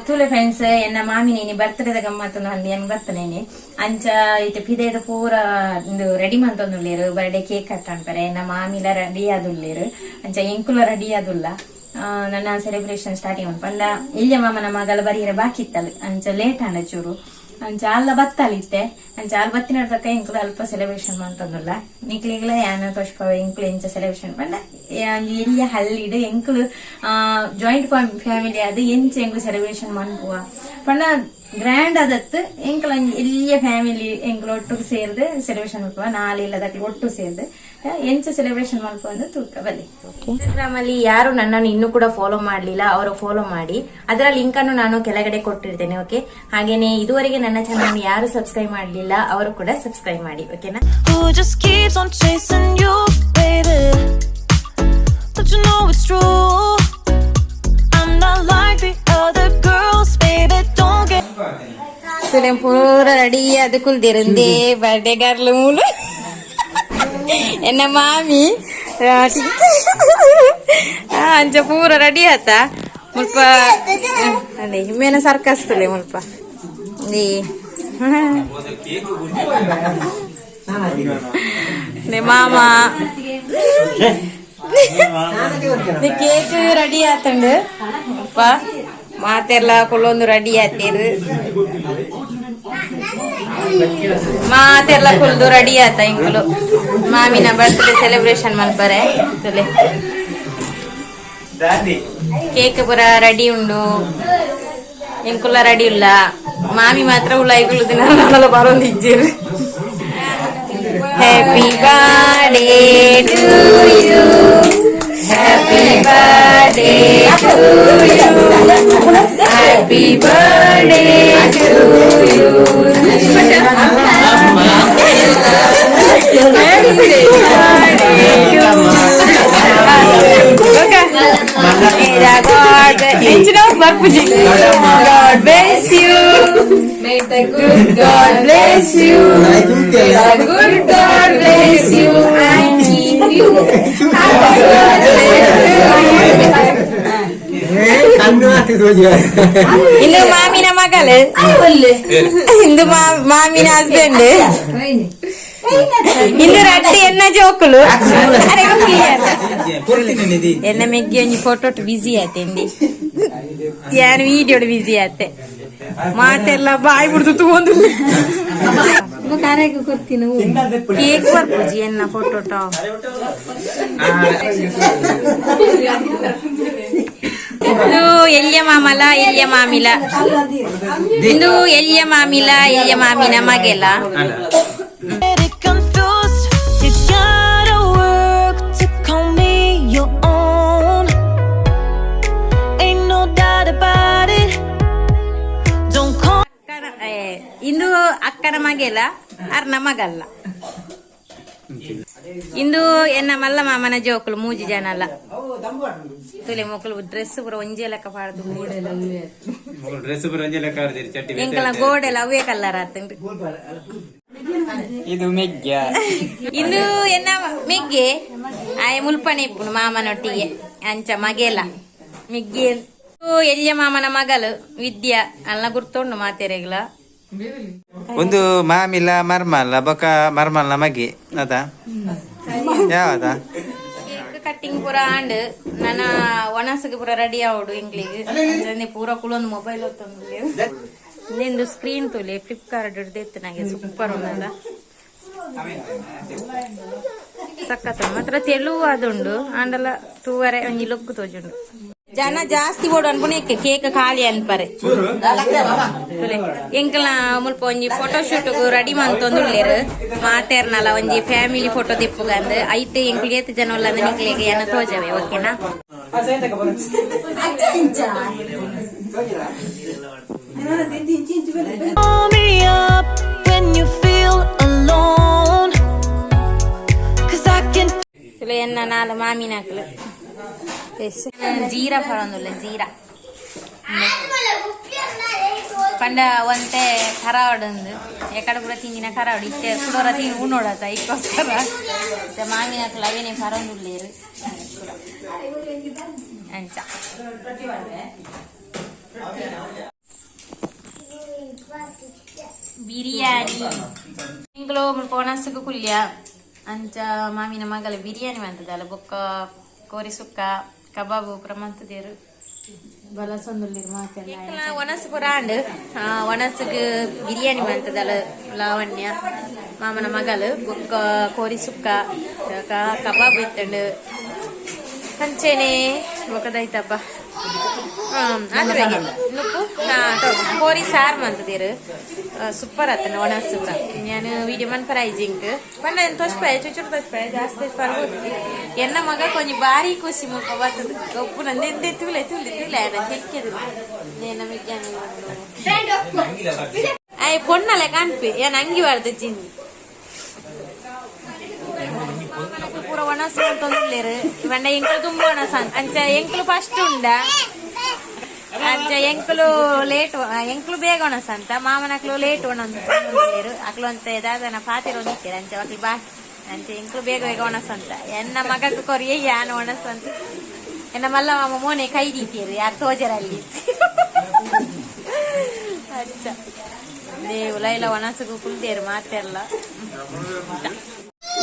ತುಲೆ friends ಎನ್ನ ಮಾಮಿನೇನಿ ಬರ್ತ್ಡೇದ ಗಮ್ಮತ್ತೊಂದು ಹಂದಿ ಏನ್ ಬರ್ತನೇನಿ ಅಂಚ ಇತ್ತೆ ಪಿದೆದ ಪೂರ ರೆಡಿ ಮಂತೊಂದುಲ್ಲೇರು ಬರ್ಡೇ ಕೇಕ್ ಕಟ್ ಅನ್ಪರೆ ಎನ್ನ ಮಾಮಿಲ ರೆಡಿ ಆದುಲ್ಲೇರು ಅಂಚ ಎಂಕುಲ ರೆಡಿ ಆದುಲ್ಲ ನನ್ನ ಸೆಲೆಬ್ರೇಷನ್ ಸ್ಟಾರ್ಟಿಂಗ್ ಪಂಡ ಇಲ್ಯ ಮಾಮನ ಮಗಳ ಬರೀರ ಬಾಕಿ ಇತ್ತಲ್ಲ ಅಂಚ ಲೇಟ್ ಆಂಡ ಚೂರು ಅಂಚ ಅಲ್ಲ ಬತ್ತಲಿತ್ತೆ ಅಂಚ ಅಲ್ಲಿ ಬತ್ತಿನ ತಕ್ಕ ಇಂಕ್ಲು ಅಲ್ಪ ಸೆಲೆಬ್ರೇಷನ್ ಮಂತಂದುಲ್ಲ ನಿಕ್ಲಿಗ್ಲ ಯಾನ ತೋಷ್ಪ ಇಂಕ್ಲು ಎಂಚ ಸೆಲೆಬ್ರೇಷನ್ ಪಂಡ ಇಲ್ಯ ಹಳ್ಳಿಡ್ ಎಂಕ್ಲು ಜಾಯಿಂಟ್ ಫ್ಯಾಮಿಲಿ ಅದು ಎಂಚ ಎಂಕ್ಲು ಸೆಲೆಬ್ರೇಷನ್ ಮನ್ಪುವ ಪಂಡ ಗ್ರ್ಯಾಂಡ್ ಅದತ್ತು ಎಂಕ್ಲ ಇಲ್ಲಿಯ ಫ್ಯಾಮಿಲಿ ಎಂಕ್ಲು ಒಟ್ಟಿಗೆ ಸೇರ್ದು ಸೆಲೆಬ್ರೇಷನ್ ಮಲ್ಪುವ ನಾಲಿಲ್ಲದಕ್ಕೆ ಒಟ್ಟು ಸೇರ್ದು ಎಂಚ ಸೆಲೆಬ್ರೇಷನ್ ಮಲ್ಪುವ ಅಂದ್ರೆ ತೂಕ ಬಲ್ಲಿ. ಇನ್ಸ್ಟಾಗ್ರಾಮ್ ಅಲ್ಲಿ ಯಾರು ನನ್ನನ್ನು ಇನ್ನೂ ಕೂಡ ಫಾಲೋ ಮಾಡ್ಲಿಲ್ಲ ಅವರು ಫಾಲೋ ಮಾಡಿ, ಅದರ ಲಿಂಕ್ ಅನ್ನು ನಾನು ಕೆಳಗಡೆ ಕೊಟ್ಟಿರ್ತೇನೆ. ಓಕೆ, ಹಾಗೇನೆ ಇದುವರೆಗೆ ನನ್ನ ಚಾನಲ್ ಯಾರು ಸಬ್ಸ್ಕ್ರೈಬ್ ಮಾಡ್ಲಿಲ್ಲ ಅವರು ಕೂಡ ಸಬ್ಸ್ಕ್ರೈಬ್ ಮಾಡಿ. ಓಕೆನಾ? ಪೂರ ರೆಡಿ ಅದು ಕುಲ್ದಿರಂದೇ ಬರ್ಡೇ ಗರ್ಲ್ ಮೂಲು ಎನ್ನ ಮಾಮಿ ಅಂಚ ಪೂರ ರೆಡಿ ಆತ ಮುಲ್ಪ ಅದೇ ಹಿಮ್ಮೇನ ಸರ್ಕಸ್ತಲೆ ಮುಲ್ಪ ಮಾಮ ಕೇಕ್ ರೆಡಿ ಆತಂಡು ಮುಲ್ಪ ಮಾತೆಲ್ಲ ಕುಲ್ಲೊಂದು ರೆಡಿ ಆತೇರು ಮಾತೆಲ್ಲ ಕುಲ್ದು ರೆಡಿ ಆತ ಇಂಕುಲು ಮಾಮಿನ ಬರ್ತ್ಡೇ ಸೆಲೆಬ್ರೇಷನ್ ಮಲ್ಪರೆ ಕೇಕ್ ಪೂರ ರೆಡಿ ಉಂಡು ಇಂಕುಲ ರೆಡಿ ಇಲ್ಲ ಮಾಮಿ ಮಾತ್ರ ಉಲ್ಲ ಐಗುಲು ದಿನ ನಾನು ಬರೋದು ಇಜ್ಜೇರು. Happy birthday to you, happy birthday to you, happy birthday to you. God bless you. May the good God bless you. May the good God bless you and keep you. ಇಂದು ಮಾಮಿನ ಮಗಳು, ಇಂದು ಮಾಮಿನ husband, ಇಂದು ರಡ್ಡಿ ಎನ್ನ ಜೋಕುಲು ಎನ್ನ ಮೆಗ್ಗಿ ಒಂಜಿ photo ಬಿಸಿ ಆತೇಂದಿ ಯಾನ್ video ಬಿಸಿ ಆತೆ ಮಾತೆಲ್ಲ ಬಾಯಿ ಬಿಡ್ದು ತಗೊಂಡು ಕರೆಗೆ ಕೊಡ್ತೀನಿ ಕೇಕ್ ಬರ್ಪುಜಿ ಎನ್ನ ಫೋಟೋ ಇಂದು ಎಲ್ಯ ಮಾಮಲ ಎಲ್ಯ ಮಾಮಿಲ, ಇಂದು ಎಲ್ಯ ಮಾಮಿಲ ಎಲ್ಯ ಮಾಮಿನ ಮಗೆಲ. ಇಂದು ಅಕ್ಕನ ಮಗೆಲ ಅರ್ನ ಮಗಲ್ಲ. ಇಂದು ಎನ್ನ ಮಲ್ಲ ಮಾಮನ ಜೋಕುಲು ಮೂಜಿ ಜನ ಅಲ್ಲ ತುಲೆ ಮಕ್ಕಳು ಡ್ರೆಸ್ ಪೂರ ಒಂಜೆ ಲೆಕ್ಕ ಪಾಡ್ದು ಎಂಕಲ ಗೋಡೆಲ್ಲ ಅವೇ ಕಲ್ಲರ್ ಆತಂಡ್ರಿ. ಇದು ಮೆಗ್ಗೆ ಇಂದು ಎನ್ನ ಮೆಗ್ಗೆ ಆಯ ಮುಲ್ಪನೆ ಇಪ್ಪುನು ಮಾಮನೊಟ್ಟಿಗೆ ಅಂಚ ಮಗೆಲ ಮೆಗ್ಗೆ. ಎಲ್ಯ ಮಾಮನ ಮಗಳು ವಿದ್ಯಾ ಅಲ್ಲ ಗುರ್ತೊಂಡು ಮಾತೆರೆಗ್ಲ. ಒಂದು ಮಾಮಿಲ ಮರ್ಮಲ್ಲ ಬೊಕ ಮರ್ಮಲ್ನ ಮಗೆ ಅದ ಯಾವದ ಕೇಕ್ ಕಟ್ಟಿಂಗ್ ಪೂರ ಆಂಡ್ ನನ್ನ ಒಣಸಗೆ ಪೂರ ರೆಡಿ ಆವಡು ಇಂಗ್ಲಿಗೆ ಪೂರ ಕುಳೊಂದು ಮೊಬೈಲ್ ಹೊತ್ತೊಂದು ನಿಂದು ಸ್ಕ್ರೀನ್ ತುಲಿ ಫ್ಲಿಪ್ಕಾರ್ಟ್ ಹಿಡ್ದೆತ್ತು ನನಗೆ ಸೂಪರ್ ಉಂಟದ ಸಕ್ಕತ್ತ ಮಾತ್ರ ತೆಳುವು ಅದುಂಡು ಆಂಡಲ ತೂವರೆ ಒಂಜಿ ಲುಕ್ ತೋಜುಂಡು. ಜನ ಜಾಸ್ತಿ ಓಡು ಅನ್ಪುಣ ಕೇಕ್ ಖಾಲಿ ಅನ್ಪರೆ ಎಂಕಲ ಮುಲ್ಪ ಒಂಜಿ ಫೋಟೋ ಶೂಟ್ ರೆಡಿ ಮಂತೊಂದುಲ್ಲೇರು ಮಾತೇರ್ನಲ್ಲ ಒಂಜಿ ಫ್ಯಾಮಿಲಿ ಫೋಟೋ ತಿಪ್ಪುಗಂದು ಐತೆ ಎಂಕ್ಲಿಗೆ ಏತ್ ಜನ ಉಲ್ಲ ಅಂದ್ರೆ ನಿಕ್ಲಿಗೆ ಏನ ತೋಜವೆ. ಓಕೆನಾ? ಎನ್ನ ನಾಲು ಮಾಮಿನ ಹಾಕಲು ಜೀರಾ ಪಡೊಂದುಲ್ಲ ಜೀರಾ ಪಂಡ ಒಂತೆ ಕರಾವಡೊಂದು ಎಕಡೆ ಕೂಡ ತಿಂದಿನ ಕರಾವಡು ಇತ್ತೆ ಕುಡೋರ ತಿಂಡಿ ಉಣ್ಣೋಡತ್ತ ಇಕ್ಕೋಸ್ಕರ ಮಾಮಿನ ಹಾಕಲು ಅವೇನೇ ಪರೊಂದುಲ್ಲೇರು ಅಂಚ ಬಿರಿಯಾನಿ ಇಂಗ್ಲೋ ಪೋನಸ್ಸು ಕುಲ್ಯ ಅಂಚ ಮಾಮಿನ ಮಗಲ ಬಿರಿಯಾನಿ ಮಂತದಲ್ಲ ಬೊಕ್ಕ ಕೋರಿ ಸುಕ್ಕ ಕಬಾಬು ಪ್ರಮಂತದೇರು ಬಲಸೊಂದುಲ್ಲಿರು ಮಾತೆಲ್ಲ ಒಣಸು ಪುರಾಂಡ್ ಒಣಸುಗ್ ಬಿರಿಯಾನಿ ಮಂತದಲ್ಲ ಲಾವಣ್ಯ ಮಾಮನ ಮಗಲು ಬೊಕ್ಕ ಕೋರಿ ಸುಕ್ಕ ಕಬಾಬ್ ಇತ್ತಂಡು ಕಂಚೇನೆ ಬೊಕ್ಕದೈತಪ್ಪ ಅದ್ರ ನುಪ್ಪು ಕೋರಿ ಸಾರು ಮಂತದೇರು ಸೂಪರ್ ಆತನ ಒಣಸು ಕೂಡ ನಾನು ವಿಡಿಯೋ ಮನ್ಪರ ಐಜಿಂಕ್ ಪಂಡ ತೋಚ್ಪಾಯ ಚುಚ್ಚುರು ತೋಚ್ಪಾಯ ಜಾಸ್ತಿ ತೋಚ್ಪಾರ ಎನ್ನ ಮಗ ಕೊಂಚ ಬಾರಿ ಖುಷಿ ಮುಖ ಬರ್ತದೆ ಒಪ್ಪು ನಂದೆಂದೆ ತುಳೆ ತೆಕ್ಕಿದ್ರು నేను విజ్ఞానం అయి పొన్నలే కనిపి ఏం అంగి పడుతుంది చింది పూర వనసు ಅಂತಂದಿಲ್ಲೇರು ಇವಂಡ ಎಂಕಲು ತುಂಬ ವನಸ ಅಂಚ ಎಂಕಲು ಫಸ್ಟ್ ಉಂಡ ಅಂಚ ಎಂಕಲು ಲೇಟ್ ಎಂಕಲು ಬೇಗ ವನಸ ಅಂತ ಮಾಮನಕ್ಲು ಲೇಟ್ ಒಣಂದಿಲ್ಲೇರು ಅಕ್ಲು ಅಂತ ಎದಾದನ ಪಾತಿರ ಒಂದಿತ್ತೇರು ಅಂಚ ಅಕ್ಲು ಬಾ ಅಂಚ ಎಂಕಲು ಬೇಗ ಬೇಗ ವನಸ ಅಂತ ಎನ್ನ ಮಗಕ್ಕೆ ಕೊರಿಯ ಯಾನ ವನಸ ಅಂತ ಎನ್ನ ಮಲ್ಲ ಮಾಮ ಮೋನೆ ಕೈ ದೀತಿಯರು ಯಾರು ತೋಜರಲ್ಲಿ ಅಚ್ಚ ದೇವುಲ ಇಲ್ಲ ವನಸಗೂ ಕುಲ್ದೇರು ಮಾತೆಲ್ಲ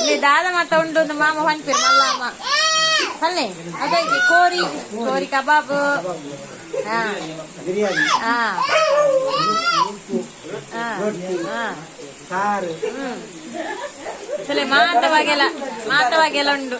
ಇಲ್ಲಿ ದಾದ ಮಾತ ಉಂಡು ಒಂದು ಮಾಮ ಹೊಂಪಿರು ಮಲ್ಲಮ್ಮ ಅಲ್ಲೇ ಅದೈತಿ ಕೋರಿ ಕೋರಿ ಕಬಾಬ್ ಸಲ ಮಾತವಾಗೆಲ್ಲ ಉಂಡು